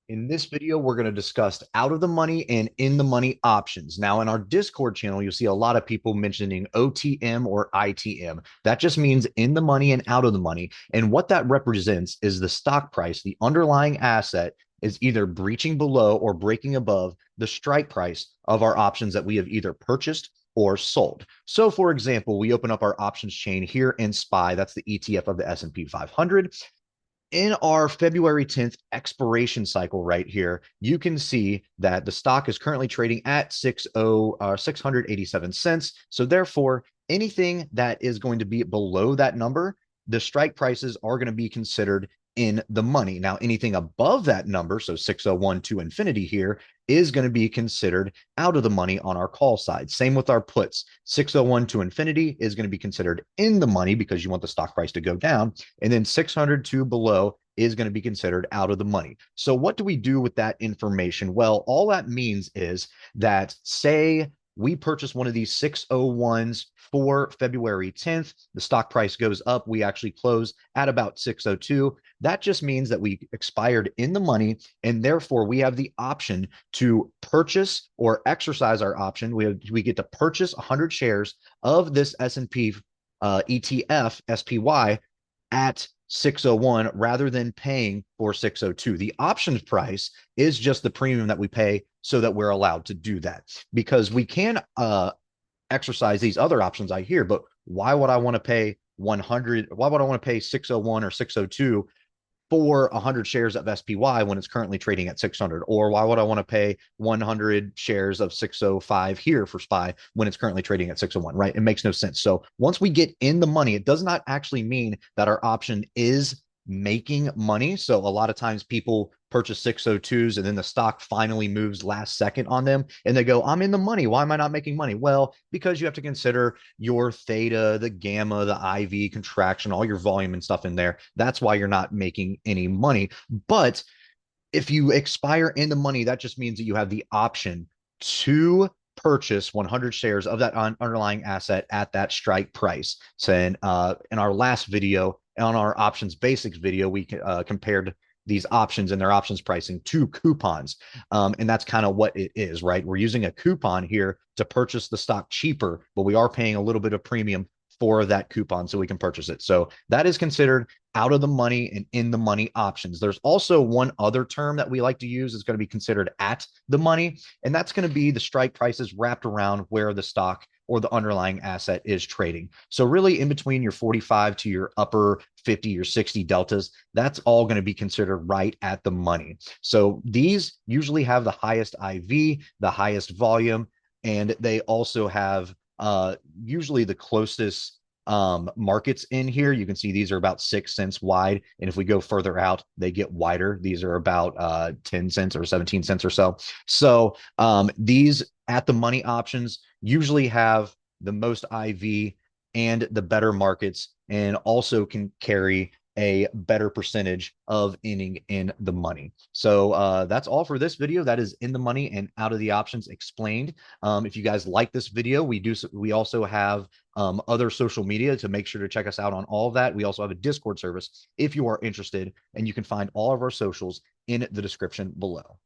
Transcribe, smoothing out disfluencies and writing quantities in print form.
In this video, we're going to discuss out of the money and in the money options. Now, in our Discord channel, you'll see a lot of people mentioning OTM or ITM. That just means in the money and out of the money. And what that represents is the stock price, the underlying asset is either breaching below or breaking above the strike price of our options that we have either purchased or sold. So, for example, we open up our options chain here in SPY. That's the ETF of the S&P 500. In our February 10th expiration cycle right here, you can see that the stock is currently trading at 687 cents. So therefore, anything that is going to be below that number, the strike prices are going to be considered in the money. Now, anything above that number, so 601 to infinity here, is going to be considered out of the money on our call side. Same with our puts. 601 to infinity is going to be considered in the money because you want the stock price to go down. And then 600 to below is going to be considered out of the money. So what do we do with that information? Well, all that means is that, say we purchase one of these 601s for February 10th, the stock price goes up, we actually close at about 602. That just means that we expired in the money, and therefore we have the option to purchase or exercise our option. We get to purchase 100 shares of this S&P ETF SPY at 601 rather than paying for 602. The options price is just the premium that we pay so that we're allowed to do that, because we can exercise these other options I hear, but why would I want to pay 100? Why would I want to pay 601 or 602 for 100 shares of SPY when it's currently trading at 600? Or why would I want to pay 100 shares of 605 here for SPY when it's currently trading at 601, right? It makes no sense. So once we get in the money, it does not actually mean that our option is making money. So a lot of times people purchase 602s and then the stock finally moves last second on them and they go, I'm in the money. Why am I not making money? Well, because you have to consider your theta, the gamma, the IV contraction, all your volume and stuff in there. That's why you're not making any money. But if you expire in the money, that just means that you have the option to purchase 100 shares of that underlying asset at that strike price. So in our last video, on our options basics video, we compared these options and their options pricing to coupons. And that's kind of what it is, right? We're using a coupon here to purchase the stock cheaper, but we are paying a little bit of premium for that coupon so we can purchase it. So that is considered out of the money and in the money options. There's also one other term that we like to use is going to be considered at the money, and that's going to be the strike prices wrapped around where the stock or the underlying asset is trading. So really in between your 45 to your upper 50 or 60 deltas, that's all going to be considered right at the money. So these usually have the highest IV, the highest volume, and they also have usually the closest markets in here. You can see these are about 6 cents wide. And if we go further out, they get wider. These are about 10 cents or 17 cents or so. So these at the money options usually have the most IV and the better markets, and also can carry a better percentage of inning in the money. So that's all for this video. That is in the money and out of the options explained. If you guys like this video, we also have other social media, to make sure to check us out on all of that. We also have a Discord service if you are interested, and you can find all of our socials in the description below.